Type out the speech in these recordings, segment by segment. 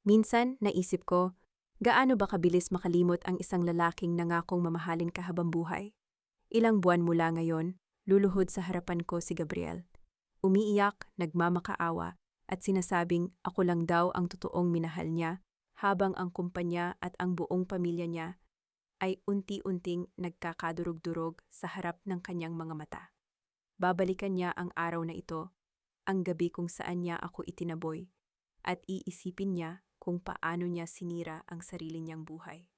Minsan, naisip ko, gaano ba kabilis makalimot ang isang lalaking nangakong mamahalin ka habang buhay? Ilang buwan mula ngayon, luluhod sa harapan ko si Gabriel. Umiiyak, nagmamakaawa, at sinasabing ako lang daw ang totoong minahal niya, habang ang kumpanya at ang buong pamilya niya ay unti-unting nagkakadurog-durog sa harap ng kanyang mga mata. Babalikan niya ang araw na ito, ang gabi kung saan niya ako itinaboy, at iisipin niya kung paano niya sinira ang sarili niyang buhay.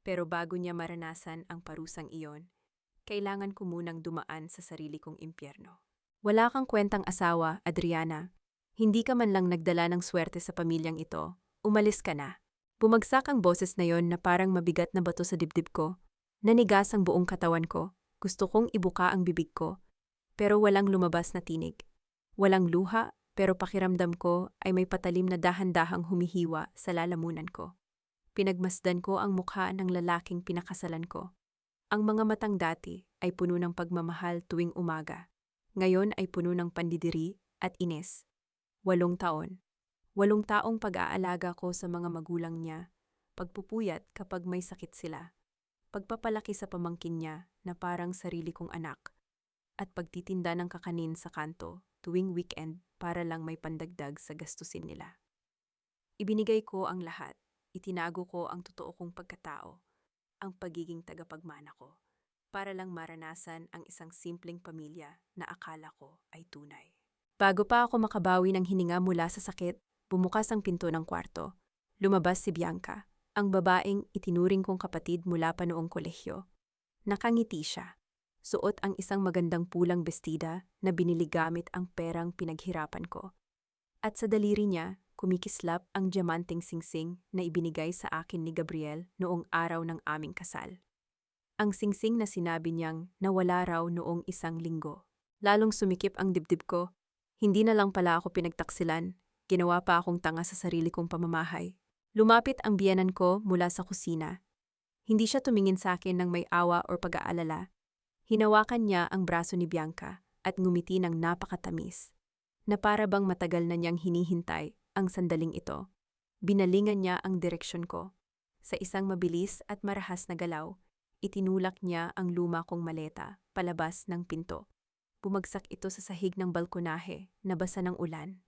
Pero bago niya maranasan ang parusang iyon, kailangan ko munang dumaan sa sarili kong impyerno. Wala kang kwentang asawa, Adriana. Hindi ka man lang nagdala ng swerte sa pamilyang ito. Umalis ka na. Bumagsak ang boses na yon na parang mabigat na bato sa dibdib ko. Nanigas ang buong katawan ko. Gusto kong ibuka ang bibig ko, pero walang lumabas na tinig. Walang luha, pero pakiramdam ko ay may patalim na dahan-dahang humihiwa sa lalamunan ko. Pinagmasdan ko ang mukha ng lalaking pinakasalan ko. Ang mga matang dati ay puno ng pagmamahal tuwing umaga. Ngayon ay puno ng pandidiri at inis. 8 taon. 8 taong pag-aalaga ko sa mga magulang niya, pagpupuyat kapag may sakit sila, pagpapalaki sa pamangkin niya na parang sarili kong anak, at pagtitinda ng kakanin sa kanto tuwing weekend para lang may pandagdag sa gastusin nila. Ibinigay ko ang lahat, itinago ko ang totoo kong pagkatao, ang pagiging tagapagmana ko, para lang maranasan ang isang simpleng pamilya na akala ko ay tunay. Bago pa ako makabawi ng hininga mula sa sakit, bumukas ang pinto ng kwarto. Lumabas si Bianca, ang babaeng itinuring kong kapatid mula pa noong kolehiyo. Nakangiti siya. Suot ang isang magandang pulang bestida na binili gamit ang perang pinaghirapan ko. At sa daliri niya, kumikislap ang diamanting singsing na ibinigay sa akin ni Gabriel noong araw ng aming kasal. Ang singsing na sinabi niyang nawala raw noong 1 linggo. Lalong sumikip ang dibdib ko. Hindi na lang pala ako pinagtaksilan, ginawa pa akong tanga sa sarili kong pamamahay. Lumapit ang biyenan ko mula sa kusina. Hindi siya tumingin sa akin ng may awa o pag-aalala. Hinawakan niya ang braso ni Bianca at ngumiti ng napakatamis, na para bang matagal na niyang hinihintay ang sandaling ito. Binalingan niya ang direksyon ko. Sa isang mabilis at marahas na galaw, itinulak niya ang luma kong maleta palabas ng pinto. Bumagsak ito sa sahig ng balkonahe, nabasa ng ulan.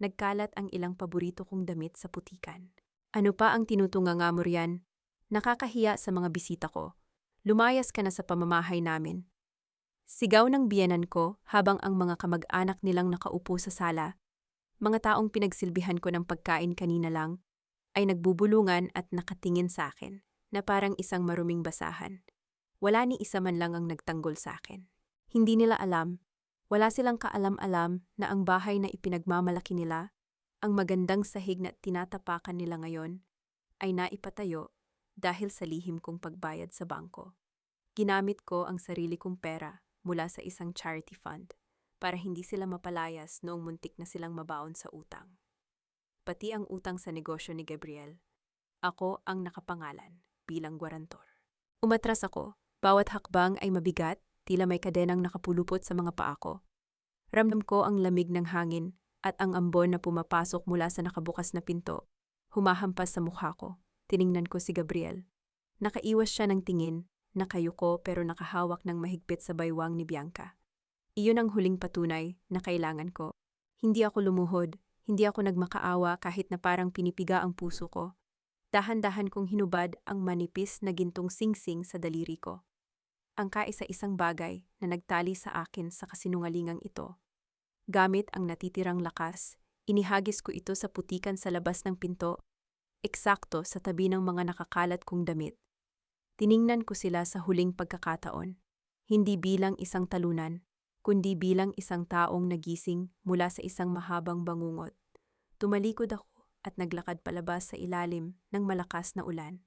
Nagkalat ang ilang paborito kong damit sa putikan. Ano pa ang tinutunganga mo riyan? Nakakahiya sa mga bisita ko. Lumayas ka na sa pamamahay namin. Sigaw ng biyenan ko habang ang mga kamag-anak nilang nakaupo sa sala, mga taong pinagsilbihan ko ng pagkain kanina lang, ay nagbubulungan at nakatingin sa akin na parang isang maruming basahan. Wala ni isa man lang ang nagtanggol sa akin. Hindi nila alam, wala silang kaalam-alam na ang bahay na ipinagmamalaki nila, ang magandang sahig na tinatapakan nila ngayon, ay naipatayo dahil sa lihim kong pagbayad sa bangko. Ginamit ko ang sarili kong pera mula sa isang charity fund para hindi sila mapalayas noong muntik na silang mabaon sa utang. Pati ang utang sa negosyo ni Gabriel, ako ang nakapangalan bilang gwarantor. Umatras ako, bawat hakbang ay mabigat, tila may kadenang nakapulupot sa mga paa ko. Ramdam ko ang lamig ng hangin at ang ambon na pumapasok mula sa nakabukas na pinto. Humahampas sa mukha ko. Tiningnan ko si Gabriel. Nakaiwas siya ng tingin, nakayuko pero nakahawak ng mahigpit sa baywang ni Bianca. Iyon ang huling patunay na kailangan ko. Hindi ako lumuhod, hindi ako nagmakaawa kahit na parang pinipiga ang puso ko. Dahan-dahan kong hinubad ang manipis na gintong singsing sa daliri ko. Ang kaisa-isang bagay na nagtali sa akin sa kasinungalingang ito. Gamit ang natitirang lakas, inihagis ko ito sa putikan sa labas ng pinto, eksakto sa tabi ng mga nakakalat kong damit. Tiningnan ko sila sa huling pagkakataon, hindi bilang isang talunan, kundi bilang isang taong nagising mula sa isang mahabang bangungot. Tumalikod ako at naglakad palabas sa ilalim ng malakas na ulan.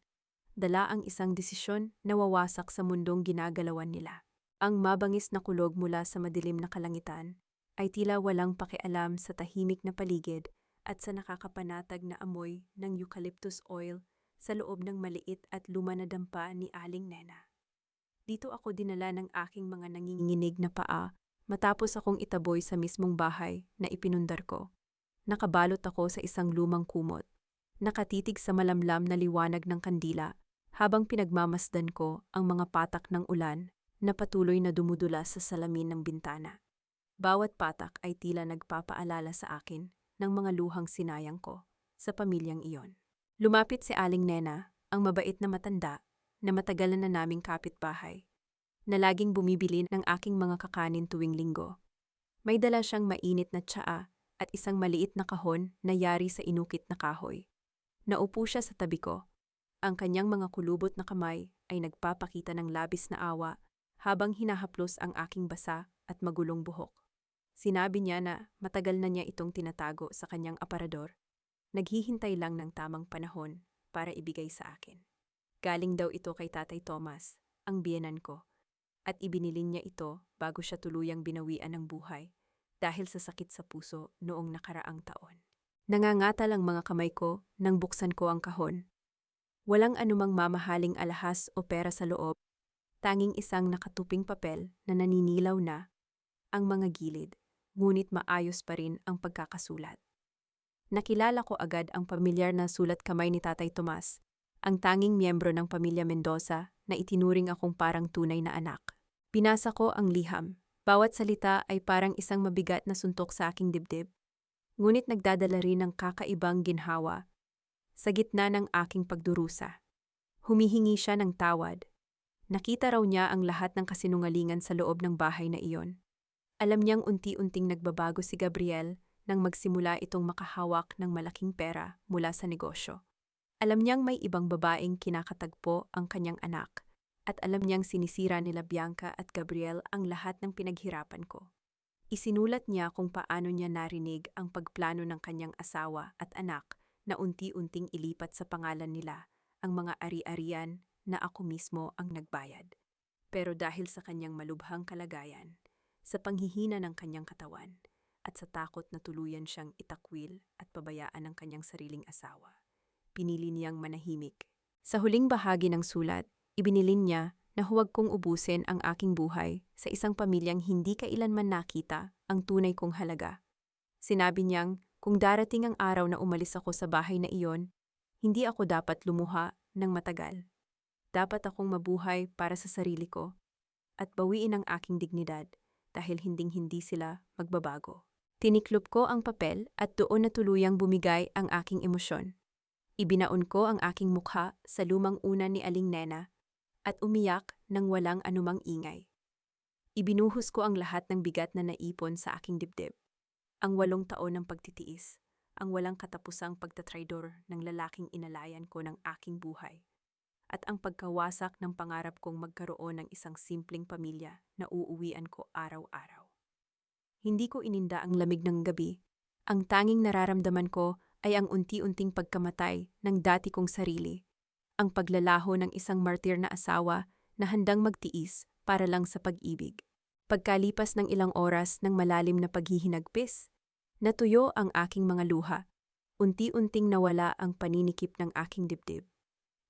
Dala ang isang desisyon na wawasak sa mundong ginagalawan nila. Ang mabangis na kulog mula sa madilim na kalangitan ay tila walang pakialam sa tahimik na paligid at sa nakakapanatag na amoy ng eucalyptus oil sa loob ng maliit at luma na dampa ni Aling Nena. Dito ako dinala ng aking mga nanginginig na paa matapos akong itaboy sa mismong bahay na ipinundar ko. Nakabalot ako sa isang lumang kumot. nakatitig sa malamlam na liwanag ng kandila habang pinagmamasdan ko ang mga patak ng ulan na patuloy na dumudula sa salamin ng bintana. Bawat patak ay tila nagpapaalala sa akin ng mga luhang sinayang ko sa pamilyang iyon. Lumapit si Aling Nena, ang mabait na matanda na matagal na naming kapitbahay, na laging bumibili ng aking mga kakanin tuwing linggo. May dala siyang mainit na tsaa at isang maliit na kahon na yari sa inukit na kahoy. Naupo siya sa tabi ko. Ang kanyang mga kulubot na kamay ay nagpapakita ng labis na awa habang hinahaplos ang aking basa at magulong buhok. Sinabi niya na matagal na niya itong tinatago sa kanyang aparador. Naghihintay lang ng tamang panahon para ibigay sa akin. Galing daw ito kay Tatay Tomas, ang biyenan ko, at ibinilin niya ito bago siya tuluyang binawian ng buhay dahil sa sakit sa puso noong nakaraang taon. Nangangatal ang mga kamay ko nang buksan ko ang kahon. Walang anumang mamahaling alahas o pera sa loob, tanging isang nakatuping papel na naninilaw na ang mga gilid, ngunit maayos pa rin ang pagkakasulat. Nakilala ko agad ang pamilyar na sulat kamay ni Tatay Tomas, ang tanging miyembro ng pamilya Mendoza na itinuring akong parang tunay na anak. Binasa ko ang liham. Bawat salita ay parang isang mabigat na suntok sa aking dibdib, ngunit nagdadala rin ng kakaibang ginhawa sa gitna ng aking pagdurusa. Humihingi siya ng tawad. Nakita raw niya ang lahat ng kasinungalingan sa loob ng bahay na iyon. Alam niyang unti-unting nagbabago si Gabriel nang magsimula itong makahawak ng malaking pera mula sa negosyo. Alam niyang may ibang babaeng kinakatagpo ang kanyang anak, at alam niyang sinisira nila Bianca at Gabriel ang lahat ng pinaghirapan ko. Isinulat niya kung paano niya narinig ang pagplano ng kanyang asawa at anak na unti-unting ilipat sa pangalan nila ang mga ari-arian na ako mismo ang nagbayad. Pero dahil sa kanyang malubhang kalagayan, sa panghihina ng kanyang katawan, at sa takot na tuluyan siyang itakwil at pabayaan ng kanyang sariling asawa, pinili niyang manahimik. Sa huling bahagi ng sulat, ibinilin niya na huwag kong ubusin ang aking buhay sa isang pamilyang hindi kailanman nakita ang tunay kong halaga. Sinabi niyang kung darating ang araw na umalis ako sa bahay na iyon, hindi ako dapat lumuha ng matagal. Dapat akong mabuhay para sa sarili ko at bawiin ang aking dignidad dahil hinding-hindi sila magbabago. Tiniklop ko ang papel at doon na tuluyang bumigay ang aking emosyon. Ibinaon ko ang aking mukha sa lumang unan ni Aling Nena at umiyak nang walang anumang ingay. Ibinuhos ko ang lahat ng bigat na naipon sa aking dibdib. Ang 8 taon ng pagtitiis, ang walang katapusang pagtatraidor ng lalaking inalayan ko ng aking buhay, at ang pagkawasak ng pangarap kong magkaroon ng isang simpleng pamilya na uuwian ko araw-araw. Hindi ko ininda ang lamig ng gabi. Ang tanging nararamdaman ko ay ang unti-unting pagkamatay ng dati kong sarili, ang paglalaho ng isang martir na asawa na handang magtiis para lang sa pag-ibig. Pagkalipas ng ilang oras ng malalim na paghihinagpis, natuyo ang aking mga luha. Unti-unting nawala ang paninikip ng aking dibdib.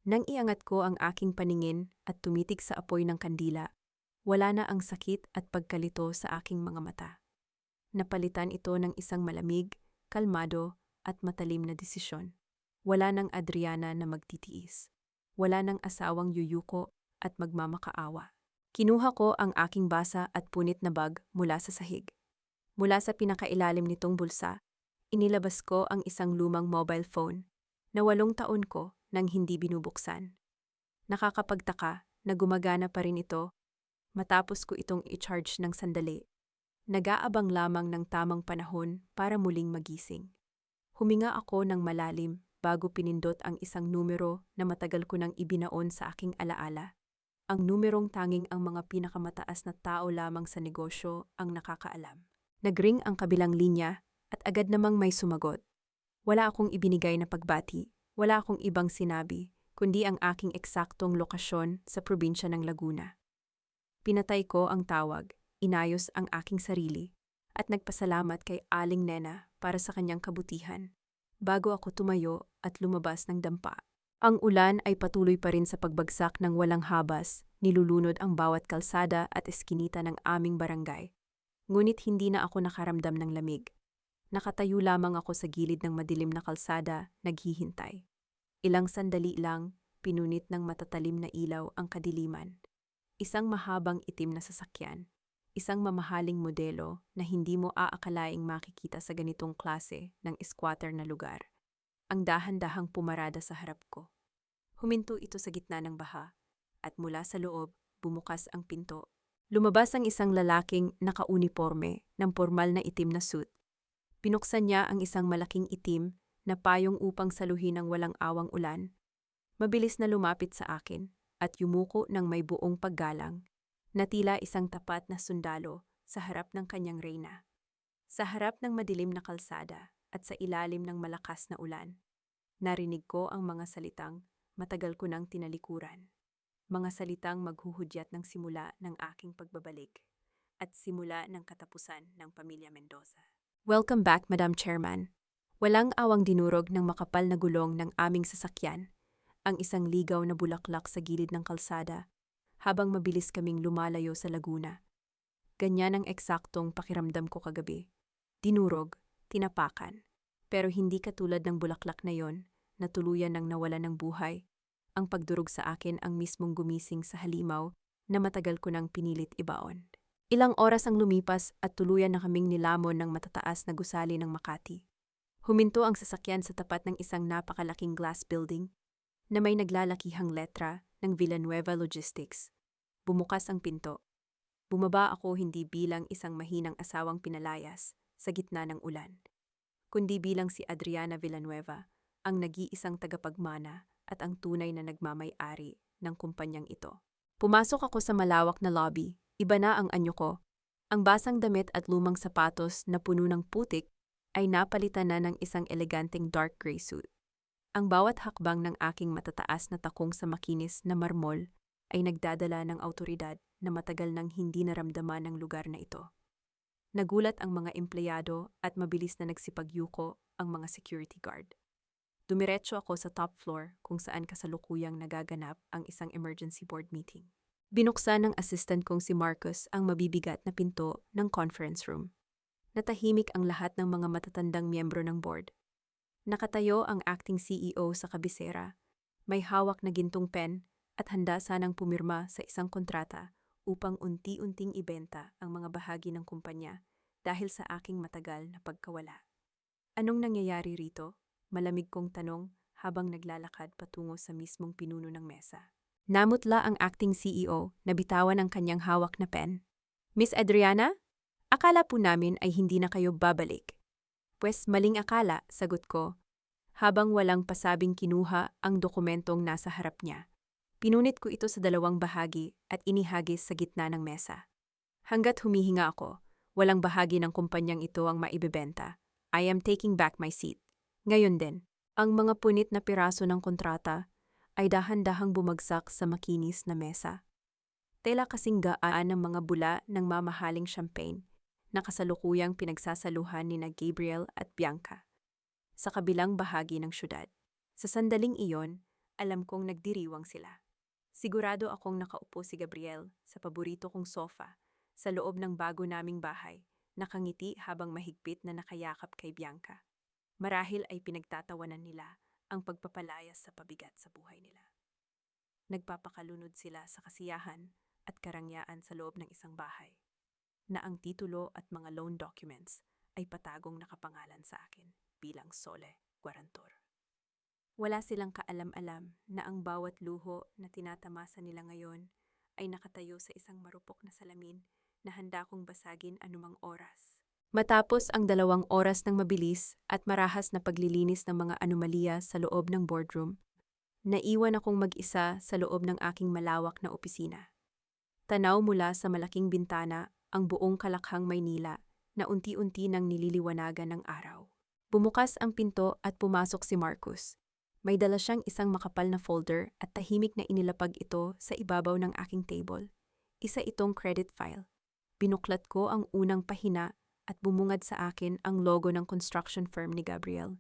Nang iangat ko ang aking paningin at tumitig sa apoy ng kandila, wala na ang sakit at pagkalito sa aking mga mata. Napalitan ito ng isang malamig, kalmado at matalim na desisyon. Wala nang Adriana na magtitiis. Wala nang asawang yuyuko at magmamakaawa. Kinuha ko ang aking basa at punit na bag mula sa sahig. Mula sa pinakailalim nitong bulsa, inilabas ko ang isang lumang mobile phone na 8 taon ko nang hindi binubuksan. Nakakapagtaka na gumagana pa rin ito matapos ko itong i-charge ng sandali. Nag-aabang lamang ng tamang panahon para muling magising. Huminga ako ng malalim bago pinindot ang isang numero na matagal ko nang ibinaon sa aking alaala. Ang numerong tanging ang mga pinakamataas na tao lamang sa negosyo ang nakakaalam. Nagring ang kabilang linya at agad namang may sumagot. Wala akong ibinigay na pagbati, wala akong ibang sinabi, kundi ang aking eksaktong lokasyon sa probinsya ng Laguna. Pinatay ko ang tawag. Inayos ang aking sarili at nagpasalamat kay Aling Nena para sa kanyang kabutihan bago ako tumayo at lumabas ng dampa. Ang ulan ay patuloy pa rin sa pagbagsak ng walang habas, nilulunod ang bawat kalsada at eskinita ng aming barangay. Ngunit hindi na ako nakaramdam ng lamig. Nakatayo lamang ako sa gilid ng madilim na kalsada, naghihintay. Ilang sandali lang, pinunit ng matatalim na ilaw ang kadiliman. Isang mahabang itim na sasakyan. Isang mamahaling modelo na hindi mo aakalaing makikita sa ganitong klase ng squatter na lugar. Ang dahan-dahang pumarada sa harap ko. Huminto ito sa gitna ng baha, at mula sa loob, bumukas ang pinto. Lumabas ang isang lalaking nakauniporme ng formal na itim na suit. Pinuksan niya ang isang malaking itim na payong upang saluhin ang walang awang ulan. Mabilis na lumapit sa akin at yumuko ng may buong paggalang na tila isang tapat na sundalo sa harap ng kanyang reyna. Sa harap ng madilim na kalsada at sa ilalim ng malakas na ulan, narinig ko ang mga salitang matagal ko nang tinalikuran. Mga salitang maghuhudyat ng simula ng aking pagbabalik at simula ng katapusan ng Pamilya Mendoza. Welcome back, Madam Chairman. Walang awang dinurog ng makapal na gulong ng aming sasakyan, ang isang ligaw na bulaklak sa gilid ng kalsada, habang mabilis kaming lumalayo sa Laguna. Ganyan ang eksaktong pakiramdam ko kagabi. Dinurog, tinapakan, pero hindi katulad ng bulaklak na yon na tuluyan ng nawala ng buhay. Ang pagdurog sa akin ang mismong gumising sa halimaw na matagal ko nang pinilit ibaon. Ilang oras ang lumipas at tuluyan na kaming nilamon ng matataas na gusali ng Makati. Huminto ang sasakyan sa tapat ng isang napakalaking glass building na may naglalakihang letra ng Villanueva Logistics. Bumukas ang pinto. Bumaba ako hindi bilang isang mahinang asawang pinalayas sa gitna ng ulan, kundi bilang si Adriana Villanueva, ang nag-iisang tagapagmana at ang tunay na nagmamay-ari ng kumpanyang ito. Pumasok ako sa malawak na lobby. Iba na ang anyo ko. Ang basang damit at lumang sapatos na puno ng putik ay napalitan na ng isang eleganteng dark gray suit. Ang bawat hakbang ng aking matataas na takong sa makinis na marmol ay nagdadala ng autoridad na matagal nang hindi naramdaman ng lugar na ito. Nagulat ang mga empleyado at mabilis na nagsipagyuko ang mga security guard. Dumiretso ako sa top floor kung saan kasalukuyang nagaganap ang isang emergency board meeting. Binuksan ng assistant kong si Marcus ang mabibigat na pinto ng conference room. Natahimik ang lahat ng mga matatandang miyembro ng board. Nakatayo ang acting CEO sa kabisera, may hawak na gintong pen at handa sanang pumirma sa isang kontrata upang unti-unting ibenta ang mga bahagi ng kumpanya dahil sa aking matagal na pagkawala. Anong nangyayari rito? Malamig kong tanong habang naglalakad patungo sa mismong pinuno ng mesa. Namutla ang acting CEO na bitawan ang kanyang hawak na pen. Miss Adriana, akala po namin ay hindi na kayo babalik. Pwes maling akala, sagot ko, habang walang pasabing kinuha ang dokumentong nasa harap niya. Pinunit ko ito sa dalawang bahagi at inihagis sa gitna ng mesa. Hanggat humihinga ako, walang bahagi ng kumpanyang ito ang maibebenta. I am taking back my seat. Ngayon din, ang mga punit na piraso ng kontrata ay dahan-dahang bumagsak sa makinis na mesa. Tela kasing gaan ng mga bula ng mamahaling champagne na kasalukuyang pinagsasaluhan ni na Gabriel at Bianca sa kabilang bahagi ng syudad. Sa sandaling iyon, alam kong nagdiriwang sila. Sigurado akong nakaupo si Gabriel sa paborito kong sofa sa loob ng bago naming bahay, nakangiti habang mahigpit na nakayakap kay Bianca. Marahil ay pinagtatawanan nila ang pagpapalayas sa pabigat sa buhay nila. Nagpapakalunod sila sa kasiyahan at karangyaan sa loob ng isang bahay, na ang titulo at mga loan documents ay patagong nakapangalan sa akin bilang Sole Guarantor. Wala silang kaalam-alam na ang bawat luho na tinatamasa nila ngayon ay nakatayo sa isang marupok na salamin na handa kong basagin anumang oras. Matapos ang 2 oras ng mabilis at marahas na paglilinis ng mga anomalya sa loob ng boardroom, naiwan akong mag-isa sa loob ng aking malawak na opisina. Tanaw mula sa malaking bintana ang buong Kalakhang Maynila na unti-unti nang nililiwanagan ng araw. Bumukas ang pinto at pumasok si Marcus. May dala siyang isang makapal na folder at tahimik na inilapag ito sa ibabaw ng aking table. Isa itong credit file. Binuklat ko ang unang pahina at bumungad sa akin ang logo ng construction firm ni Gabriel.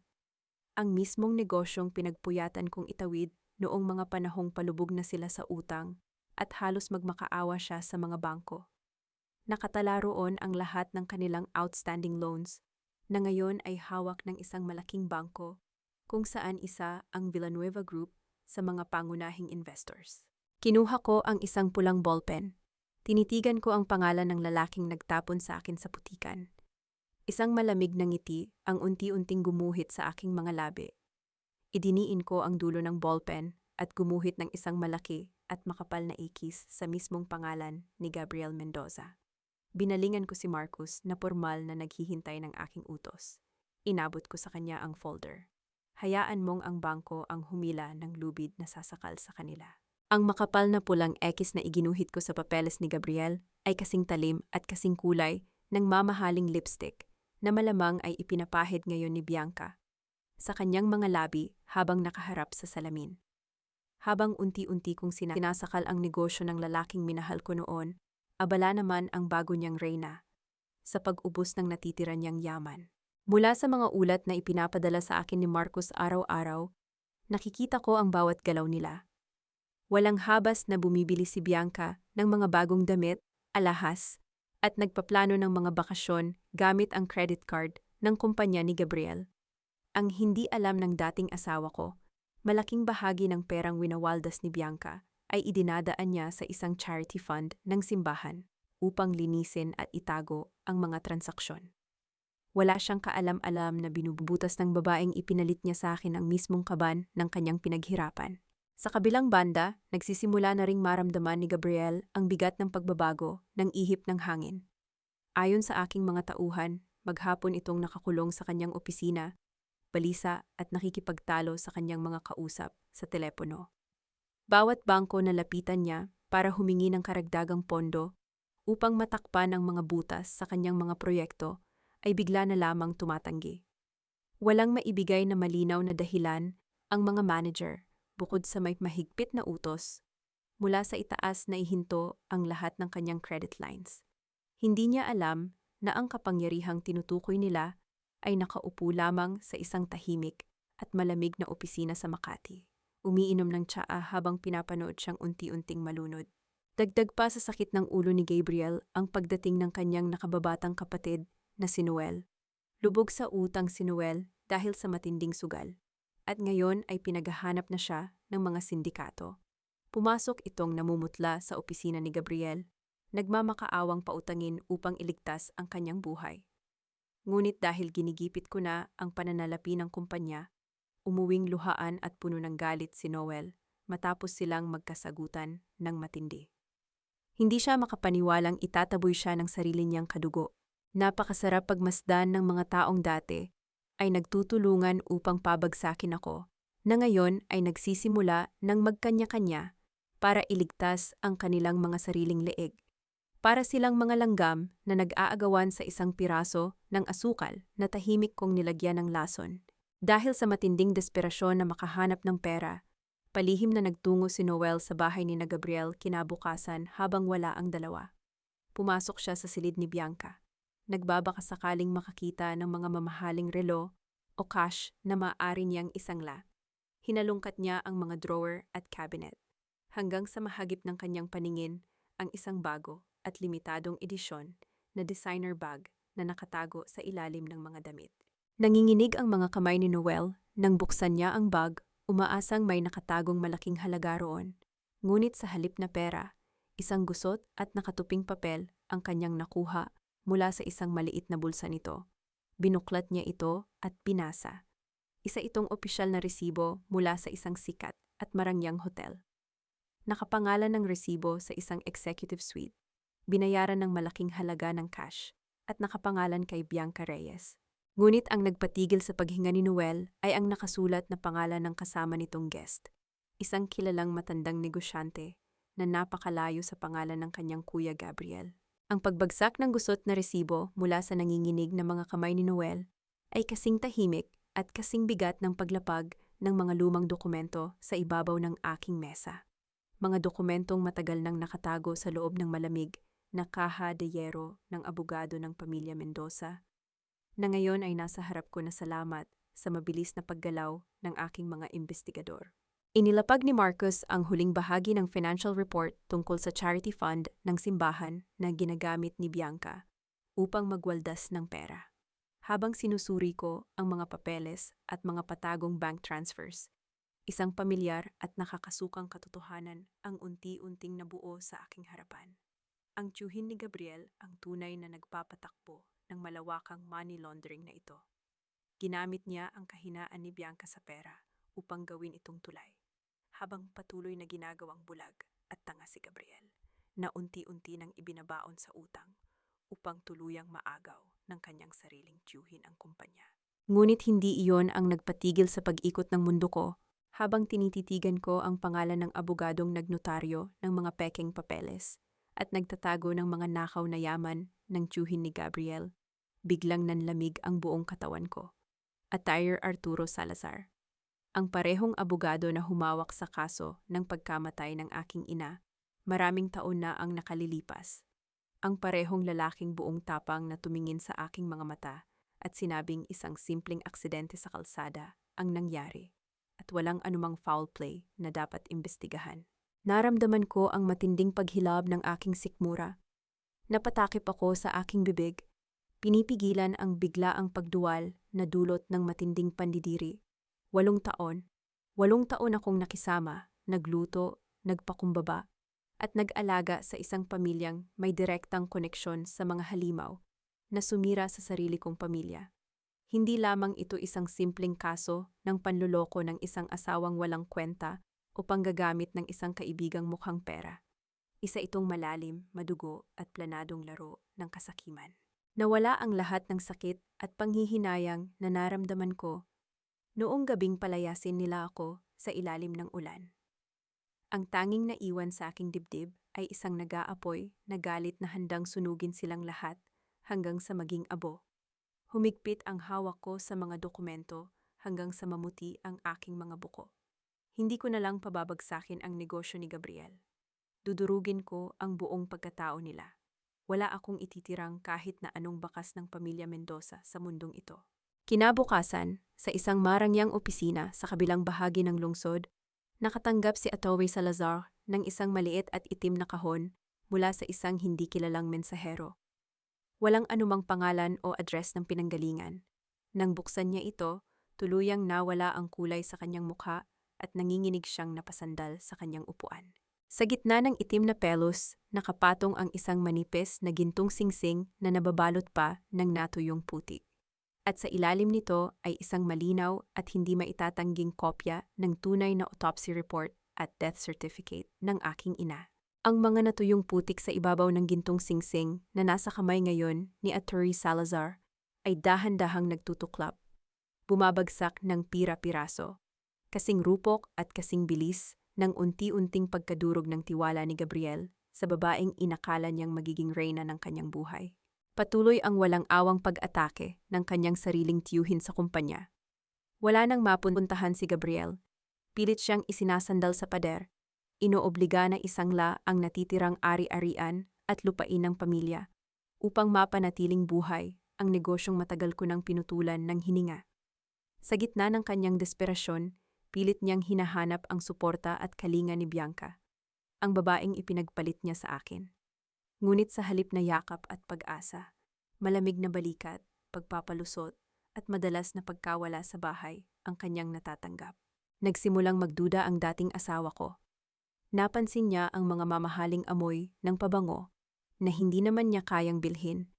Ang mismong negosyong pinagpuyatan kong itawid noong mga panahong palubog na sila sa utang at halos magmakaawa siya sa mga bangko. Nakatala roon ang lahat ng kanilang outstanding loans, na ngayon ay hawak ng isang malaking bangko kung saan isa ang Villanueva Group sa mga pangunahing investors. Kinuha ko ang isang pulang ballpen. Tinitigan ko ang pangalan ng lalaking nagtapon sa akin sa putikan. Isang malamig na ngiti ang unti-unting gumuhit sa aking mga labi. Idiniin ko ang dulo ng ballpen at gumuhit ng isang malaki at makapal na ikis sa mismong pangalan ni Gabriel Mendoza. Binalingan ko si Marcus na pormal na naghihintay ng aking utos. Inabot ko sa kanya ang folder. Hayaan mong ang bangko ang humila ng lubid na sasakal sa kanila. Ang makapal na pulang ekis na iginuhit ko sa papeles ni Gabriel ay kasing talim at kasing kulay ng mamahaling lipstick na malamang ay ipinapahid ngayon ni Bianca sa kanyang mga labi habang nakaharap sa salamin. Habang unti-unti kong sinasakal ang negosyo ng lalaking minahal ko noon, abala naman ang bago niyang reyna sa pag-ubos ng natitira niyang yaman. Mula sa mga ulat na ipinapadala sa akin ni Marcus araw-araw, nakikita ko ang bawat galaw nila. Walang habas na bumibili si Bianca ng mga bagong damit, alahas, at nagpaplano ng mga bakasyon gamit ang credit card ng kumpanya ni Gabriel. Ang hindi alam ng dating asawa ko, malaking bahagi ng perang winawaldas ni Bianca ay idinadaan niya sa isang charity fund ng simbahan upang linisin at itago ang mga transaksyon. Wala siyang kaalam-alam na binubutas ng babaeng ipinalit niya sa akin ang mismong kaban ng kanyang pinaghirapan. Sa kabilang banda, nagsisimula na ring maramdaman ni Gabriel ang bigat ng pagbabago ng ihip ng hangin. Ayon sa aking mga tauhan, maghapon itong nakakulong sa kanyang opisina, balisa at nakikipagtalo sa kanyang mga kausap sa telepono. Bawat bangko na lapitan niya para humingi ng karagdagang pondo upang matakpan ang mga butas sa kanyang mga proyekto ay bigla na lamang tumatanggi. Walang maibigay na malinaw na dahilan ang mga manager bukod sa may mahigpit na utos mula sa itaas na ihinto ang lahat ng kanyang credit lines. Hindi niya alam na ang kapangyarihang tinutukoy nila ay nakaupo lamang sa isang tahimik at malamig na opisina sa Makati. Umiinom ng tsaa habang pinapanood siyang unti-unting malunod. Dagdag pa sa sakit ng ulo ni Gabriel ang pagdating ng kanyang nakababatang kapatid na si Noel. Lubog sa utang si Noel dahil sa matinding sugal. At ngayon ay pinaghahanap na siya ng mga sindikato. Pumasok itong namumutla sa opisina ni Gabriel, nagmamakaawang pautangin upang iligtas ang kanyang buhay. Ngunit dahil ginigipit ko na ang pananalapi ng kumpanya, umuwing luhaan at puno ng galit si Noel matapos silang magkasagutan ng matindi. Hindi siya makapaniwalang itataboy siya ng sarili niyang kadugo. Napakasarap pagmasdan ng mga taong dati ay nagtutulungan upang pabagsakin ako, na ngayon ay nagsisimula ng magkanya-kanya para iligtas ang kanilang mga sariling leeg. Para silang mga langgam na nag-aagawan sa isang piraso ng asukal na tahimik kong nilagyan ng lason. Dahil sa matinding desperasyon na makahanap ng pera, palihim na nagtungo si Noel sa bahay ni na Gabriel kinabukasan habang wala ang dalawa. Pumasok siya sa silid ni Bianca. Nagbabaka sakaling makakita ng mga mamahaling relo o cash na maaari niyang isangla. Hinalungkat niya ang mga drawer at cabinet, hanggang sa mahagip ng kanyang paningin ang isang bago at limitadong edisyon na designer bag na nakatago sa ilalim ng mga damit. Nanginginig ang mga kamay ni Noel nang buksan niya ang bag, umaasang may nakatagong malaking halaga roon. Ngunit sa halip na pera, isang gusot at nakatuping papel ang kanyang nakuha mula sa isang maliit na bulsa nito. Binuklat niya ito at binasa. Isa itong opisyal na resibo mula sa isang sikat at marangyang hotel. Nakapangalan ng resibo sa isang executive suite. Binayaran ng malaking halaga ng cash at nakapangalan kay Bianca Reyes. Ngunit ang nagpatigil sa paghinga ni Noel ay ang nakasulat na pangalan ng kasama nitong guest. Isang kilalang matandang negosyante na napakalayo sa pangalan ng kanyang kuya Gabriel. Ang pagbagsak ng gusot na resibo mula sa nanginginig na mga kamay ni Noel ay kasing tahimik at kasing bigat ng paglapag ng mga lumang dokumento sa ibabaw ng aking mesa. Mga dokumentong matagal nang nakatago sa loob ng malamig na kaha de hierro ng abogado ng pamilya Mendoza, na ngayon ay nasa harap ko na salamat sa mabilis na paggalaw ng aking mga investigador. Inilapag ni Marcus ang huling bahagi ng financial report tungkol sa charity fund ng simbahan na ginagamit ni Bianca upang magwaldas ng pera. habang sinusuri ko ang mga papeles at mga patagong bank transfers. Isang pamilyar at nakakasukang katotohanan ang unti-unting nabuo sa aking harapan. Ang tiyuhin ni Gabriel ang tunay na nagpapatakbo ng malawakang money laundering na ito. Ginamit niya ang kahinaan ni Bianca sa pera upang gawin itong tulay, habang patuloy na ginagawang bulag at tanga si Gabriel, na unti-unti nang ibinabaon sa utang upang tuluyang maagaw ng kanyang sariling tiyuhin ang kumpanya. Ngunit hindi iyon ang nagpatigil sa pag-ikot ng mundo ko habang tinititigan ko ang pangalan ng abogadong nagnotaryo ng mga pekeng papeles at nagtatago ng mga nakaw na yaman ng tiyuhin ni Gabriel. Biglang nanlamig ang buong katawan ko. Atayer Arturo Salazar, ang parehong abogado na humawak sa kaso ng pagkamatay ng aking ina, maraming taon na ang nakalilipas. Ang parehong lalaking buong tapang na tumingin sa aking mga mata at sinabing isang simpleng aksidente sa kalsada ang nangyari at walang anumang foul play na dapat imbestigahan. Naramdaman ko ang matinding paghilab ng aking sikmura. Napatakip ako sa aking bibig. Pinipigilan ang biglaang pagduwal na dulot ng matinding pandidiri. 8 taon. 8 taon akong nakisama, nagluto, nagpakumbaba, at nag-alaga sa isang pamilyang may direktang koneksyon sa mga halimaw na sumira sa sarili kong pamilya. Hindi lamang ito isang simpleng kaso ng panloloko ng isang asawang walang kwenta o panggagamit ng isang kaibigang mukhang pera. Isa itong malalim, madugo at planadong laro ng kasakiman. Nawala ang lahat ng sakit at panghihinayang na naramdaman ko noong gabing palayasin nila ako sa ilalim ng ulan. Ang tanging naiwan sa aking dibdib ay isang nag-aapoy na galit na handang sunugin silang lahat hanggang sa maging abo. Humigpit ang hawak ko sa mga dokumento hanggang sa mamuti ang aking mga buko. Hindi ko na lang pababagsakin ang negosyo ni Gabriel. Dudurugin ko ang buong pagkatao nila. Wala akong ititirang kahit na anong bakas ng pamilya Mendoza sa mundong ito. Kinabukasan, sa isang marangyang opisina sa kabilang bahagi ng lungsod, nakatanggap si Atowe Salazar ng isang maliit at itim na kahon mula sa isang hindi kilalang mensahero. Walang anumang pangalan o address ng pinanggalingan. Nang buksan niya ito, tuluyang nawala ang kulay sa kanyang mukha at nanginginig siyang napasandal sa kanyang upuan. Sa gitna ng itim na pelos, nakapatong ang isang manipis na gintong singsing na nababalot pa ng natuyong putik. At sa ilalim nito ay isang malinaw at hindi maitatangging kopya ng tunay na autopsy report at death certificate ng aking ina. Ang mga natuyong putik sa ibabaw ng gintong singsing na nasa kamay ngayon ni Attorney Salazar ay dahan-dahang nagtutuklap, bumabagsak ng pira-piraso, kasing rupok at kasing bilis ng unti-unting pagkadurog ng tiwala ni Gabriel sa babaeng inakala niyang magiging reyna ng kanyang buhay. Patuloy ang walang awang pag-atake ng kanyang sariling tiyuhin sa kumpanya. Wala nang mapuntahan si Gabriel. Pilit siyang isinasandal sa pader. Inoobliga na isangla ang natitirang ari-arian at lupain ng pamilya upang mapanatiling buhay ang negosyong matagal ko nang pinutulan ng hininga. Sa gitna ng kanyang desperasyon, pilit niyang hinahanap ang suporta at kalinga ni Bianca, ang babaeng ipinagpalit niya sa akin. Ngunit sa halip na yakap at pag-asa, malamig na balikat, pagpapalusot, at madalas na pagkawala sa bahay ang kanyang natatanggap. Nagsimulang magduda ang dating asawa ko. Napansin niya ang mga mamahaling amoy ng pabango na hindi naman niya kayang bilhin,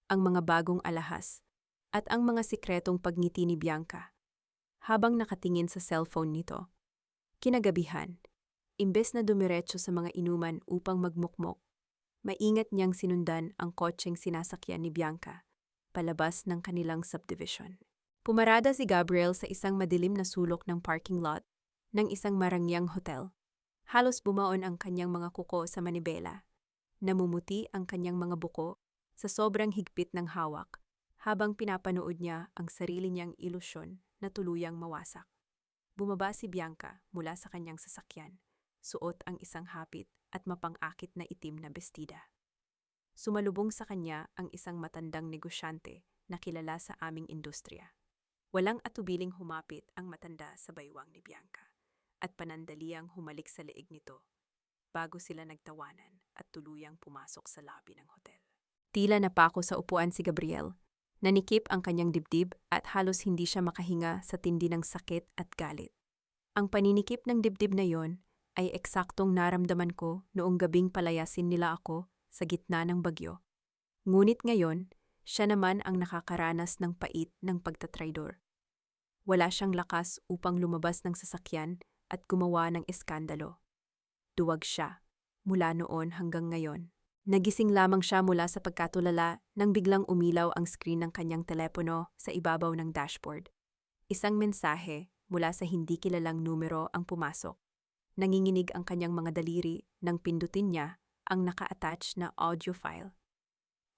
ang mga bagong alahas, at ang mga sikretong pagngiti ni Bianca. Habang nakatingin sa cellphone nito, kinagabihan, imbes na dumiretso sa mga inuman upang magmukmok, maingat niyang sinundan ang kotseng sinasakyan ni Bianca, palabas ng kanilang subdivision. Pumarada si Gabriel sa isang madilim na sulok ng parking lot ng isang marangyang hotel. Halos bumaon ang kanyang mga kuko sa manibela. Namumuti ang kanyang mga buko sa sobrang higpit ng hawak habang pinapanood niya ang sarili niyang ilusyon na tuluyang mawasak. Bumaba si Bianca mula sa kanyang sasakyan, suot ang isang hapit at mapang-akit na itim na bestida. Sumalubong sa kanya ang isang matandang negosyante na kilala sa aming industriya. Walang atubiling humapit ang matanda sa baywang ni Bianca at panandaliang humalik sa leeg nito bago sila nagtawanan at tuluyang pumasok sa lobby ng hotel. Tila napako sa upuan si Gabriel. Nanikip ang kanyang dibdib at halos hindi siya makahinga sa tindi ng sakit at galit. Ang paninikip ng dibdib na yon ay eksaktong naramdaman ko noong gabing palayasin nila ako sa gitna ng bagyo. Ngunit ngayon, siya naman ang nakakaranas ng pait ng pagtatraidor. Wala siyang lakas upang lumabas ng sasakyan at gumawa ng eskandalo. Duwag siya, mula noon hanggang ngayon. Nagising lamang siya mula sa pagkatulala nang biglang umilaw ang screen ng kanyang telepono sa ibabaw ng dashboard. Isang mensahe mula sa hindi kilalang numero ang pumasok. Nanginginig ang kanyang mga daliri nang pindutin niya ang naka-attach na audio file.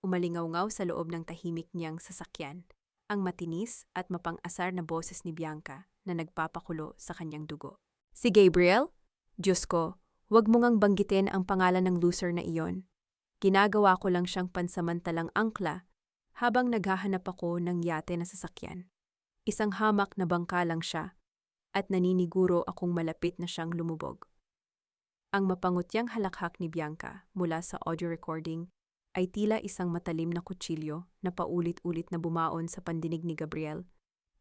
Umalingaw-ngaw sa loob ng tahimik niyang sasakyan ang matinis at mapang-asar na boses ni Bianca na nagpapakulo sa kanyang dugo. Si Gabriel? Diyos ko, huwag mo ngang banggitin ang pangalan ng loser na iyon. Ginagawa ko lang siyang pansamantalang angkla habang naghahanap ako ng yate na sasakyan. Isang hamak na bangka lang siya at naniniguro akong malapit na siyang lumubog. Ang mapangutyang halakhak ni Bianca mula sa audio recording ay tila isang matalim na kutsilyo na paulit-ulit na bumaon sa pandinig ni Gabriel,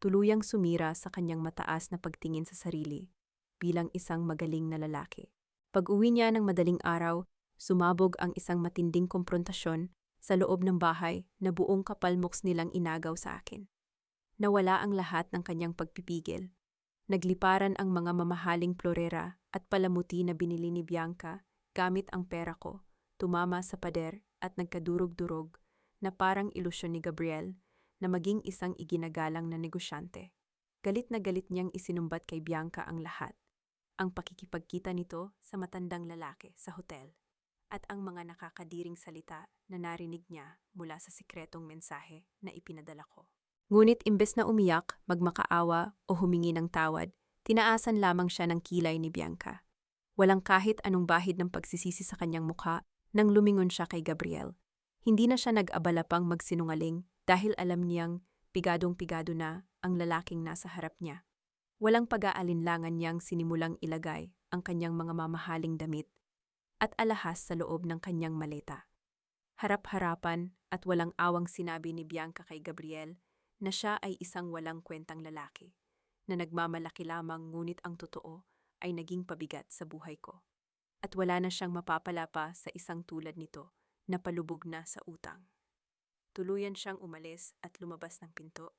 tuluyang sumira sa kanyang mataas na pagtingin sa sarili bilang isang magaling na lalaki. Pag-uwi niya ng madaling araw, sumabog ang isang matinding komprontasyon sa loob ng bahay na buong kapalmoks nilang inagaw sa akin. Nawala ang lahat ng kanyang pagpipigil. Nagliparan ang mga mamahaling florera at palamuti na binili ni Bianca gamit ang pera ko, tumama sa pader at nagkadurog-durog na parang ilusyon ni Gabriel na maging isang iginagalang na negosyante. Galit na galit niyang isinumbat kay Bianca ang lahat. Ang pakikipagkita nito sa matandang lalaki sa hotel at ang mga nakakadiring salita na narinig niya mula sa sikretong mensahe na ipinadala ko. Ngunit imbes na umiyak, magmakaawa o humingi ng tawad, tinaasan lamang siya ng kilay ni Bianca. Walang kahit anong bahid ng pagsisisi sa kanyang mukha nang lumingon siya kay Gabriel. Hindi na siya nag-abala pang magsinungaling dahil alam niyang pigadong-pigado na ang lalaking nasa harap niya. Walang pag-aalinlangan niyang sinimulang ilagay ang kanyang mga mamahaling damit at alahas sa loob ng kanyang maleta. Harap-harapan at walang awang sinabi ni Bianca kay Gabriel na siya ay isang walang kwentang lalaki, na nagmamalaki lamang ngunit ang totoo ay naging pabigat sa buhay ko. At wala na siyang mapapala pa sa isang tulad nito na palubog na sa utang. Tuluyan siyang umalis at lumabas ng pinto.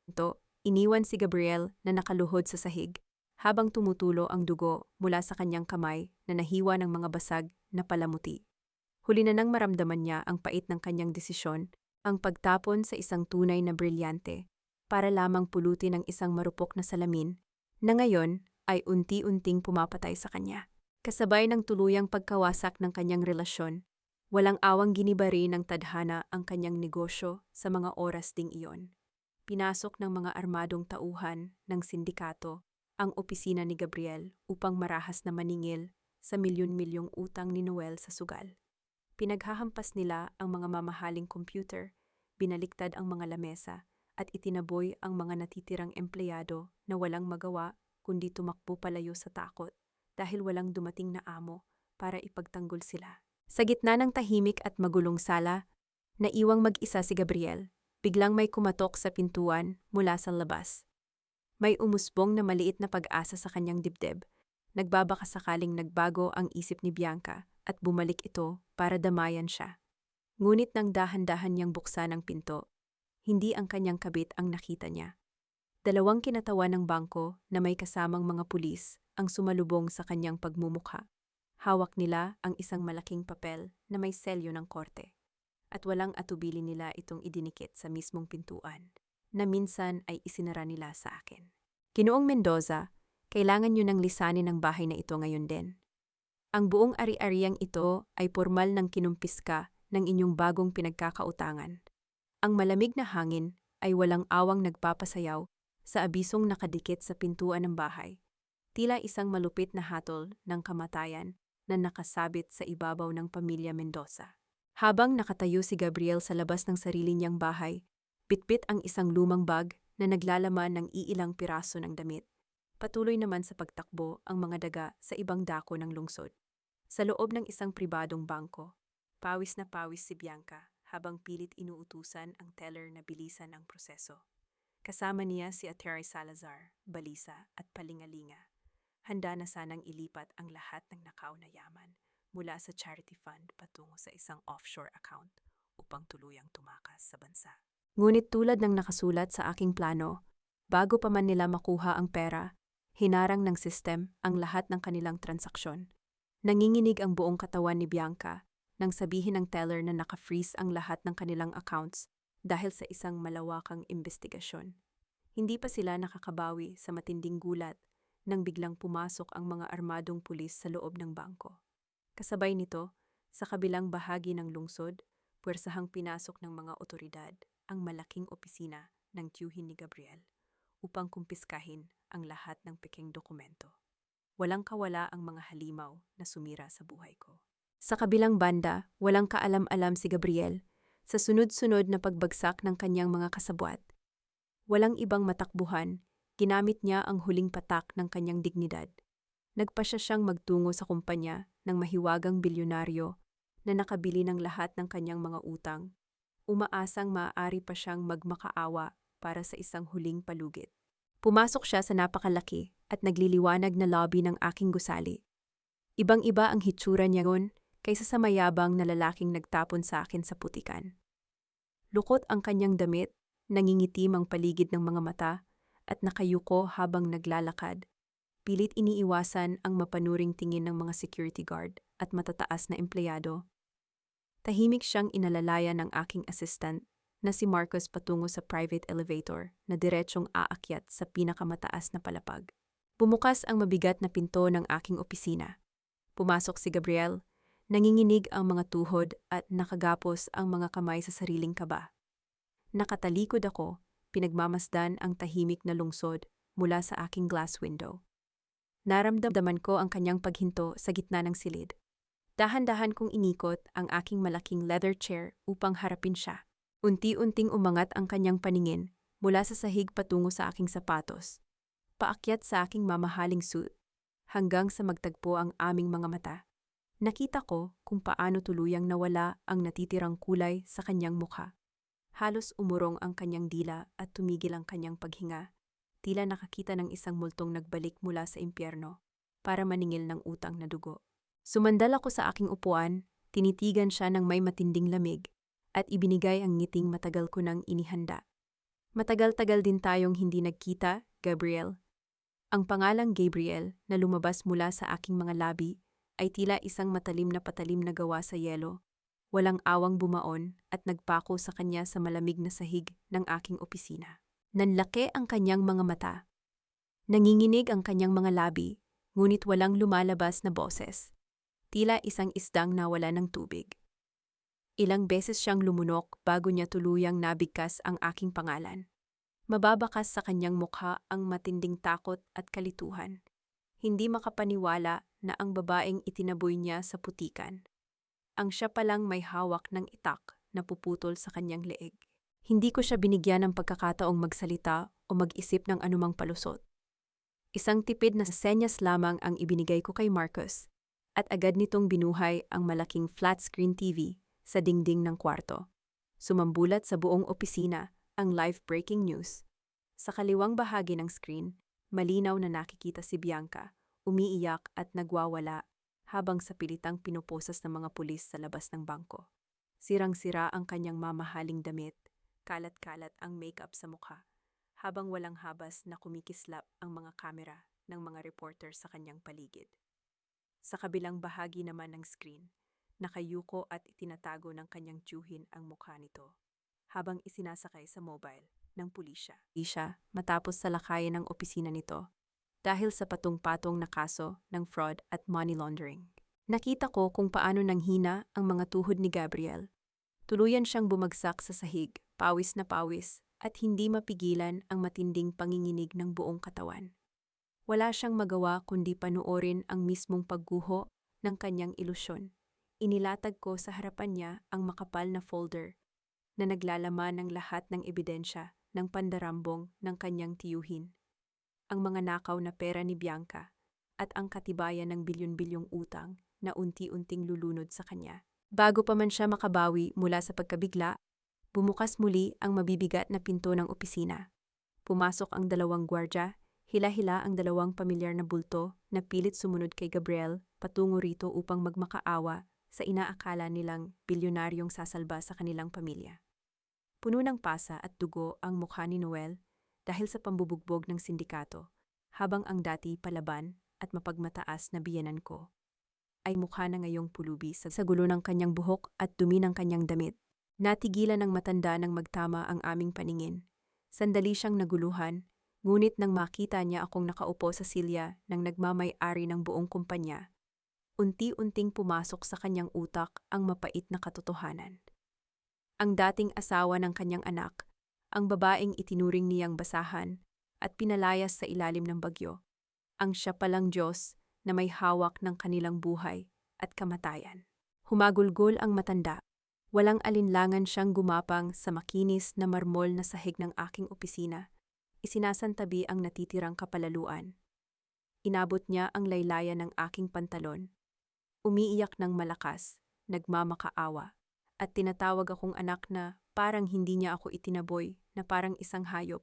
Iniwan si Gabriel na nakaluhod sa sahig habang tumutulo ang dugo mula sa kanyang kamay na nahiwa ng mga basag na palamuti. Huli na nang maramdaman niya ang pait ng kanyang desisyon, ang pagtapon sa isang tunay na brilyante para lamang pulutin ang isang marupok na salamin na ngayon ay unti-unting pumapatay sa kanya. Kasabay ng tuluyang pagkawasak ng kanyang relasyon, walang awang ginibari ng tadhana ang kanyang negosyo sa mga oras ding iyon. Pinasok ng mga armadong tauhan ng sindikato ang opisina ni Gabriel upang marahas na maningil sa milyon-milyong utang ni Noel sa sugal. Pinaghahampas nila ang mga mamahaling computer, binaliktad ang mga lamesa, at itinaboy ang mga natitirang empleyado na walang magawa kundi tumakbo palayo sa takot dahil walang dumating na amo para ipagtanggol sila. Sa gitna ng tahimik at magulong sala, naiwang mag-isa si Gabriel. Biglang may kumatok sa pintuan mula sa labas. May umusbong na maliit na pag-asa sa kanyang dibdib. Nagbabaka sakaling nagbago ang isip ni Bianca at bumalik ito para damayan siya. Ngunit nang dahan-dahan niyang buksan ang pinto, hindi ang kanyang kabit ang nakita niya. Dalawang kinatawan ng bangko na may kasamang mga pulis ang sumalubong sa kanyang pagmumukha. Hawak nila ang isang malaking papel na may selyo ng korte. At walang atubili nila itong idinikit sa mismong pintuan, na minsan ay isinara nila sa akin. Ginoong Mendoza, kailangan nyo nang lisanin ang bahay na ito ngayon din. Ang buong ari-ariang ito ay pormal ng kinumpiska ng inyong bagong pinagkakautangan. Ang malamig na hangin ay walang awang nagpapasayaw sa abisong nakadikit sa pintuan ng bahay, tila isang malupit na hatol ng kamatayan na nakasabit sa ibabaw ng pamilya Mendoza. Habang nakatayo si Gabriel sa labas ng sarili niyang bahay, bitbit ang isang lumang bag na naglalaman ng iilang piraso ng damit. Patuloy naman sa pagtakbo ang mga daga sa ibang dako ng lungsod. Sa loob ng isang pribadong bangko, pawis na pawis si Bianca habang pilit inuutusan ang teller na bilisan ang proseso. Kasama niya si Attorney Salazar, balisa at palingalinga. Handa na sanang ilipat ang lahat ng nakaw na yaman mula sa charity fund patungo sa isang offshore account upang tuluyang tumakas sa bansa. Ngunit tulad ng nakasulat sa aking plano, bago pa man nila makuha ang pera, hinarang ng system ang lahat ng kanilang transaksyon. Nanginginig ang buong katawan ni Bianca nang sabihin ng teller na naka-freeze ang lahat ng kanilang accounts dahil sa isang malawakang investigasyon. Hindi pa sila nakakabawi sa matinding gulat nang biglang pumasok ang mga armadong pulis sa loob ng bangko. Kasabay nito, sa kabilang bahagi ng lungsod, puwersahang pinasok ng mga otoridad ang malaking opisina ng tiyuhin ni Gabriel upang kumpiskahin ang lahat ng peking dokumento. Walang kawala ang mga halimaw na sumira sa buhay ko. Sa kabilang banda, walang kaalam-alam si Gabriel sa sunod-sunod na pagbagsak ng kanyang mga kasabwat. Walang ibang matakbuhan, ginamit niya ang huling patak ng kanyang dignidad. Nagpasya siyang magtungo sa kumpanya ng mahiwagang bilyonaryo na nakabili ng lahat ng kanyang mga utang, umaasang maaari pa siyang magmakaawa para sa isang huling palugit. Pumasok siya sa napakalaki at nagliliwanag na lobby ng aking gusali. Ibang-iba ang hitsura niya ron kaysa sa mayabang na lalaking nagtapon sa akin sa putikan. Lukot ang kanyang damit, nangingitim ang paligid ng mga mata, at nakayuko habang naglalakad. Pilit iniiwasan ang mapanuring tingin ng mga security guard at matataas na empleyado. Tahimik siyang inalalayan ng aking assistant na si Marcos patungo sa private elevator na diretsyong aakyat sa pinakamataas na palapag. Bumukas ang mabigat na pinto ng aking opisina. Pumasok si Gabriel, nanginginig ang mga tuhod at nakagapos ang mga kamay sa sariling kaba. Nakatalikod ako, pinagmamasdan ang tahimik na lungsod mula sa aking glass window. Naramdaman ko ang kanyang paghinto sa gitna ng silid. Dahan-dahan kong inikot ang aking malaking leather chair upang harapin siya. Unti-unting umangat ang kanyang paningin mula sa sahig patungo sa aking sapatos, paakyat sa aking mamahaling suit, hanggang sa magtagpo ang aming mga mata. Nakita ko kung paano tuluyang nawala ang natitirang kulay sa kanyang mukha. Halos umurong ang kanyang dila at tumigil ang kanyang paghinga, tila nakakita ng isang multong nagbalik mula sa impyerno para maningil ng utang na dugo. Sumandal ako sa aking upuan, tinitigan siya ng may matinding lamig, at ibinigay ang ngiting matagal ko nang inihanda. Matagal-tagal din tayong hindi nagkita, Gabriel. Ang pangalang Gabriel na lumabas mula sa aking mga labi ay tila isang matalim na patalim na gawa sa yelo. Walang awang bumaon at nagpako sa kanya sa malamig na sahig ng aking opisina. Nanlaki ang kanyang mga mata. Nanginginig ang kanyang mga labi, ngunit walang lumalabas na boses. Tila isang isdang nawala ng tubig. Ilang beses siyang lumunok bago niya tuluyang nabigkas ang aking pangalan. Mababakas sa kanyang mukha ang matinding takot at kalituhan. Hindi makapaniwala na ang babaeng itinaboy niya sa putikan. Ang siya palang may hawak ng itak na puputol sa kanyang leeg. Hindi ko siya binigyan ng pagkakataong magsalita o mag-isip ng anumang palusot. Isang tipid na senyas lamang ang ibinigay ko kay Marcos, at agad nitong binuhay ang malaking flat-screen TV sa dingding ng kwarto. Sumambulat sa buong opisina ang live breaking news. Sa kaliwang bahagi ng screen, malinaw na nakikita si Bianca, umiiyak at nagwawala habang sa pilitang pinuposas ng mga pulis sa labas ng bangko. Sirang-sira ang kanyang mamahaling damit, kalat-kalat ang makeup sa mukha, habang walang habas na kumikislap ang mga kamera ng mga reporter sa kanyang paligid. Sa kabilang bahagi naman ng screen, nakayuko at itinatago ng kanyang tiyuhin ang mukha nito, habang isinasakay sa mobile ng pulisya. Matapos salakayin ng opisina nito, dahil sa patong-patong na kaso ng fraud at money laundering. Nakita ko kung paano nanghina ang mga tuhod ni Gabriel. Tuluyan siyang bumagsak sa sahig, pawis na pawis, at hindi mapigilan ang matinding panginginig ng buong katawan. Wala siyang magawa kundi panuorin ang mismong pagguho ng kanyang ilusyon. Inilatag ko sa harapan niya ang makapal na folder na naglalaman ng lahat ng ebidensya ng pandarambong ng kanyang tiyuhin. Ang mga nakaw na pera ni Bianca at ang katibayan ng bilyon-bilyong utang na unti-unting lulunod sa kanya. Bago pa man siya makabawi mula sa pagkabigla, bumukas muli ang mabibigat na pinto ng opisina. Pumasok ang dalawang gwardya, hila-hila ang dalawang pamilyar na bulto na pilit sumunod kay Gabriel patungo rito upang magmakaawa sa inaakala nilang bilyonaryong sasalba sa kanilang pamilya. Puno ng pasa at dugo ang mukha ni Noel dahil sa pambubugbog ng sindikato, habang ang dati palaban at mapagmataas na biyenan ko ay mukha na ngayong pulubi sa gulo ng kanyang buhok at dumi ng kanyang damit. Natigilan ng matanda nang magtama ang aming paningin. Sandali siyang naguluhan, ngunit nang makita niya akong nakaupo sa silya ng nagmamay-ari ng buong kumpanya, unti-unting pumasok sa kanyang utak ang mapait na katotohanan. Ang dating asawa ng kanyang anak, ang babaeng itinuring niyang basahan at pinalayas sa ilalim ng bagyo, ang siya palang Diyos na may hawak ng kanilang buhay at kamatayan. Humagulgol ang matanda. Walang alinlangan siyang gumapang sa makinis na marmol na sahig ng aking opisina. Isinasantabi ang natitirang kapalaluan. Inabot niya ang laylayan ng aking pantalon. Umiiyak ng malakas, nagmamakaawa, at tinatawag akong anak na parang hindi niya ako itinaboy, na parang isang hayop.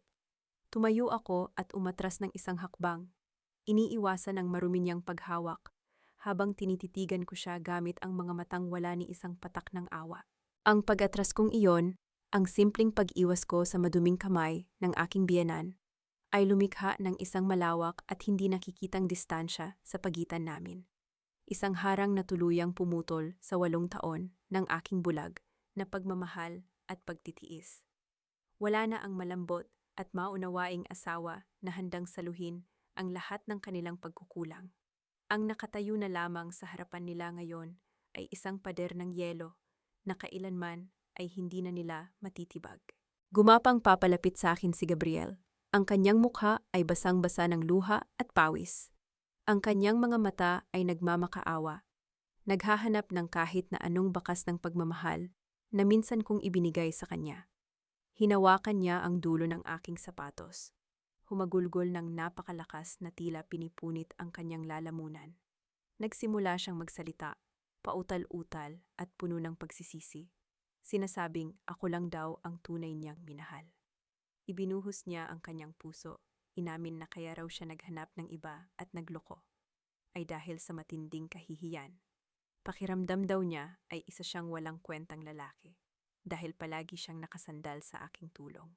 Tumayo ako at umatras ng isang hakbang. Iniiwasan ang marumi niyang paghawak, habang tinititigan ko siya gamit ang mga matang wala ni isang patak ng awa. Ang pag-atras kong iyon, ang simpleng pag-iwas ko sa maduming kamay ng aking biyenan, ay lumikha ng isang malawak at hindi nakikitang distansya sa pagitan namin. Isang harang na tuluyang pumutol sa 8 taon ng aking bulag na pagmamahal at pagtitiis. Wala na ang malambot at maunawaing asawa na handang saluhin ang lahat ng kanilang pagkukulang. Ang nakatayo na lamang sa harapan nila ngayon ay isang pader ng yelo na kailanman ay hindi na nila matitibag. Gumapang papalapit sa akin si Gabriel. Ang kanyang mukha ay basang-basa ng luha at pawis. Ang kanyang mga mata ay nagmamakaawa. Naghahanap ng kahit na anong bakas ng pagmamahal na minsan kong ibinigay sa kanya. Hinawakan niya ang dulo ng aking sapatos. Humagulgol ng napakalakas na tila pinipunit ang kanyang lalamunan. Nagsimula siyang magsalita, pautal-utal at puno ng pagsisisi. Sinasabing ako lang daw ang tunay niyang minahal. Ibinuhos niya ang kanyang puso, inamin na kaya raw siya naghanap ng iba at nagloko, ay dahil sa matinding kahihiyan. Pakiramdam daw niya ay isa siyang walang kwentang lalaki, dahil palagi siyang nakasandal sa aking tulong.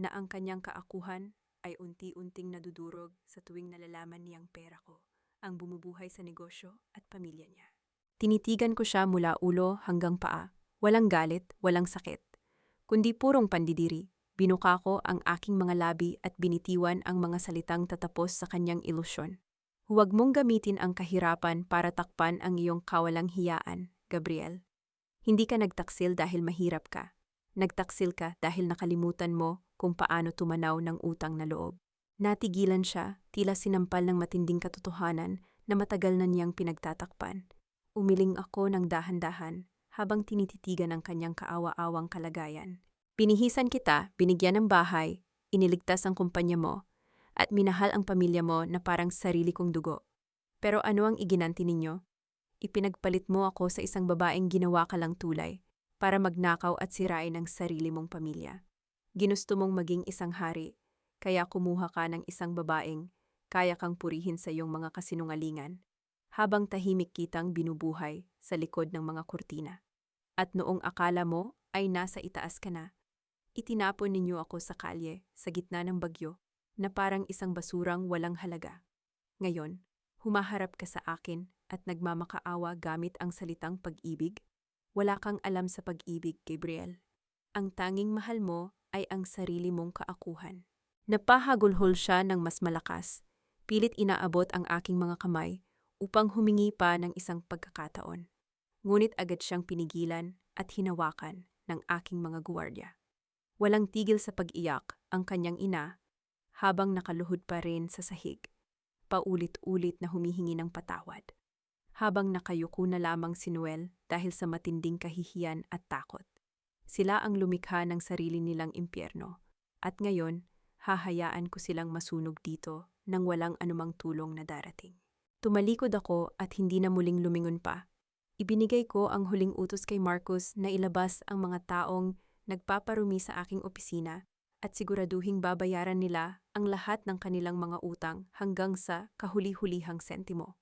Na ang kanyang kaakuhan ay unti-unting nadudurog sa tuwing nalalaman niyang pera ko ang bumubuhay sa negosyo at pamilya niya. Tinitigan ko siya mula ulo hanggang paa, walang galit, walang sakit, kundi purong pandidiri. Binuka ko ang aking mga labi at binitiwan ang mga salitang tatapos sa kanyang ilusyon. Huwag mong gamitin ang kahirapan para takpan ang iyong kawalang hiyaan, Gabriel. Hindi ka nagtaksil dahil mahirap ka. Nagtaksil ka dahil nakalimutan mo kung paano tumanaw ng utang na loob. Natigilan siya, tila sinampal ng matinding katotohanan na matagal na niyang pinagtatakpan. Umiling ako ng dahan-dahan habang tinititigan ang kanyang kaawa-awang kalagayan. Binihisan kita, binigyan ng bahay, iniligtas ang kumpanya mo, at minahal ang pamilya mo na parang sarili kong dugo. Pero ano ang iginanti ninyo? Ipinagpalit mo ako sa isang babaeng ginawa ka lang tulay para magnakaw at sirain ang sarili mong pamilya. Ginusto mong maging isang hari, kaya kumuha ka ng isang babaeng kaya kang purihin sa iyong mga kasinungalingan, habang tahimik kitang binubuhay sa likod ng mga kurtina. At noong akala mo ay nasa itaas ka na, itinapon ninyo ako sa kalye sa gitna ng bagyo na parang isang basurang walang halaga. Ngayon, humaharap ka sa akin at nagmamakaawa gamit ang salitang pag-ibig. Wala kang alam sa pag-ibig, Gabriel. Ang tanging mahal mo ay ang sarili mong kaakuhan. Napahagulhol siya ng mas malakas. Pilit inaabot ang aking mga kamay upang humingi pa ng isang pagkakataon. Ngunit agad siyang pinigilan at hinawakan ng aking mga guwardiya. Walang tigil sa pag-iyak ang kanyang ina habang nakaluhod pa rin sa sahig, paulit-ulit na humihingi ng patawad. Habang nakayuko na lamang si Noel dahil sa matinding kahihiyan at takot. Sila ang lumikha ng sarili nilang impyerno, at ngayon, hahayaan ko silang masunog dito nang walang anumang tulong na darating. Tumalikod ako at hindi na muling lumingon pa. Ibinigay ko ang huling utos kay Marcus na ilabas ang mga taong nagpaparumi sa aking opisina at siguraduhing babayaran nila ang lahat ng kanilang mga utang hanggang sa kahuli-hulihang sentimo.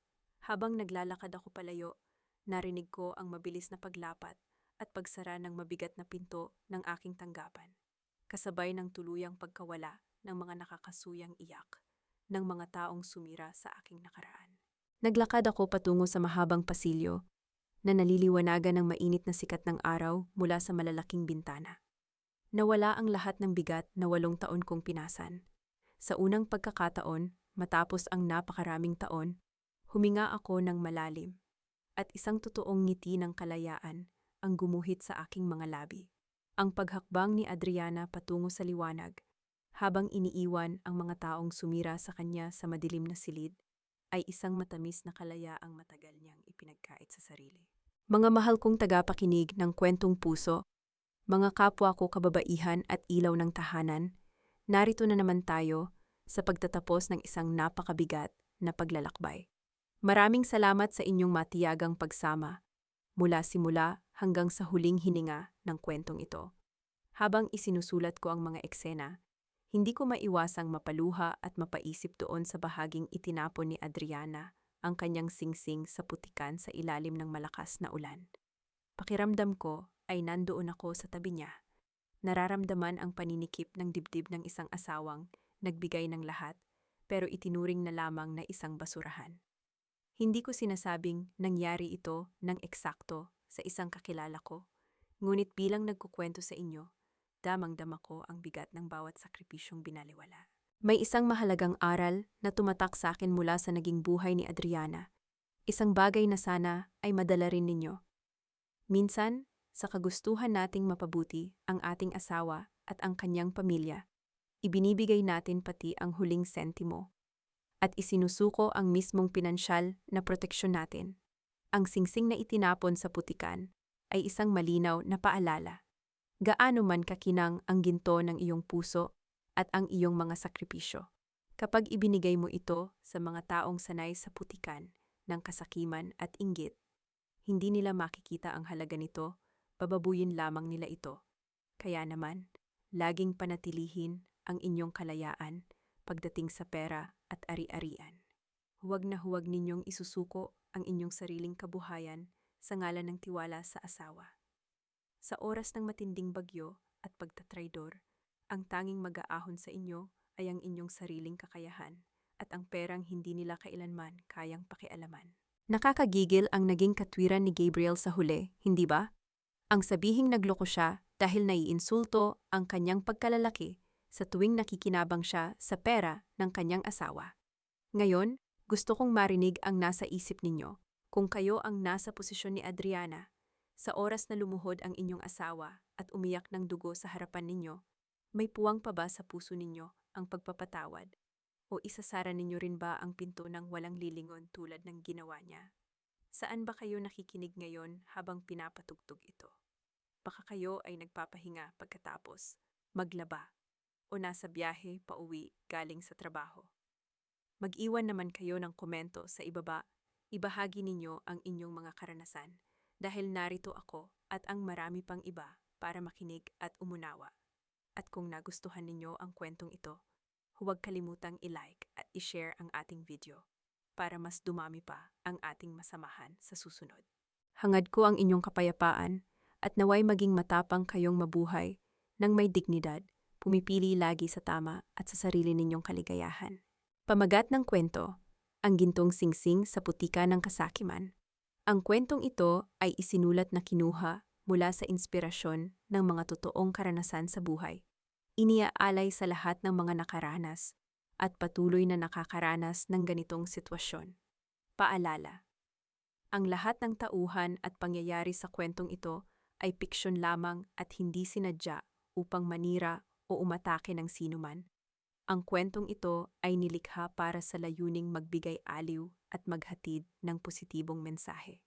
Habang naglalakad ako palayo, narinig ko ang mabilis na paglapat at pagsara ng mabigat na pinto ng aking tanggapan, kasabay ng tuluyang pagkawala ng mga nakakasuyang iyak ng mga taong sumira sa aking nakaraan. Naglakad ako patungo sa mahabang pasilyo na naliliwanagan ng mainit na sikat ng araw mula sa malalaking bintana. Nawala ang lahat ng bigat na 8 taon kong pinasan. Sa unang pagkakataon, matapos ang napakaraming taon, huminga ako ng malalim at isang totoong ngiti ng kalayaan ang gumuhit sa aking mga labi. Ang paghakbang ni Adriana patungo sa liwanag, habang iniiwan ang mga taong sumira sa kanya sa madilim na silid, ay isang matamis na kalayaang matagal niyang ipinagkait sa sarili. Mga mahal kong tagapakinig ng kwentong puso, mga kapwa ko kababaihan at ilaw ng tahanan, narito na naman tayo sa pagtatapos ng isang napakabigat na paglalakbay. Maraming salamat sa inyong matiyagang pagsama, mula simula hanggang sa huling hininga ng kwentong ito. Habang isinusulat ko ang mga eksena, hindi ko maiwasang mapaluha at mapaisip doon sa bahaging itinapon ni Adriana ang kanyang singsing sa putikan sa ilalim ng malakas na ulan. Pakiramdam ko ay nandoon ako sa tabi niya. Nararamdaman ang paninikip ng dibdib ng isang asawang nagbigay ng lahat pero itinuring na lamang na isang basurahan. Hindi ko sinasabing nangyari ito ng eksakto sa isang kakilala ko, ngunit bilang nagkukwento sa inyo, damang-dama ko ang bigat ng bawat sakripisyong binaliwala. May isang mahalagang aral na tumatak sa akin mula sa naging buhay ni Adriana. Isang bagay na sana ay madala rin ninyo. Minsan, sa kagustuhan nating mapabuti ang ating asawa at ang kanyang pamilya, ibinibigay natin pati ang huling sentimo at isinusuko ang mismong pinansyal na proteksyon natin. Ang singsing na itinapon sa putikan ay isang malinaw na paalala. Gaano man kakinang ang ginto ng iyong puso at ang iyong mga sakripisyo. Kapag ibinigay mo ito sa mga taong sanay sa putikan ng kasakiman at inggit, hindi nila makikita ang halaga nito, bababuyin lamang nila ito. Kaya naman, laging panatilihin ang inyong kalayaan pagdating sa pera at ari-arian. Huwag na huwag ninyong isusuko ang inyong sariling kabuhayan sa ngalan ng tiwala sa asawa. Sa oras ng matinding bagyo at pagtatraidor, ang tanging mag-aahon sa inyo ay ang inyong sariling kakayahan at ang perang hindi nila kailanman kayang pakialaman. Nakakagigil ang naging katwiran ni Gabriel sa huli, hindi ba? Ang sabihing nagloko siya dahil naiinsulto ang kanyang pagkalalaki sa tuwing nakikinabang siya sa pera ng kanyang asawa. Ngayon, gusto kong marinig ang nasa isip ninyo. Kung kayo ang nasa posisyon ni Adriana, sa oras na lumuhod ang inyong asawa at umiyak ng dugo sa harapan ninyo, may puwang pa ba sa puso ninyo ang pagpapatawad? O isasara ninyo rin ba ang pinto ng walang lilingon tulad ng ginawa niya? Saan ba kayo nakikinig ngayon habang pinapatugtog ito? Baka kayo ay nagpapahinga pagkatapos, maglaba, o nasa biyahe pauwi galing sa trabaho. Mag-iwan naman kayo ng komento sa ibaba, ibahagi ninyo ang inyong mga karanasan dahil narito ako at ang marami pang iba para makinig at umunawa. At kung nagustuhan ninyo ang kwentong ito, huwag kalimutang i-like at i-share ang ating video para mas dumami pa ang ating masamahan sa susunod. Hangad ko ang inyong kapayapaan at naway maging matapang kayong mabuhay ng may dignidad, pumipili lagi sa tama at sa sarili ninyong kaligayahan. Pamagat ng kwento, ang gintong singsing sa putika ng kasakiman. Ang kwentong ito ay isinulat na kinuha mula sa inspirasyon ng mga totoong karanasan sa buhay. Iniaalay sa lahat ng mga nakaranas at patuloy na nakakaranas ng ganitong sitwasyon. Paalala: ang lahat ng tauhan at pangyayari sa kwentong ito ay piksyon lamang at hindi sinadya upang manira o umatake ng sinuman. Ang kwentong ito ay nilikha para sa layuning magbigay aliw at maghatid ng positibong mensahe.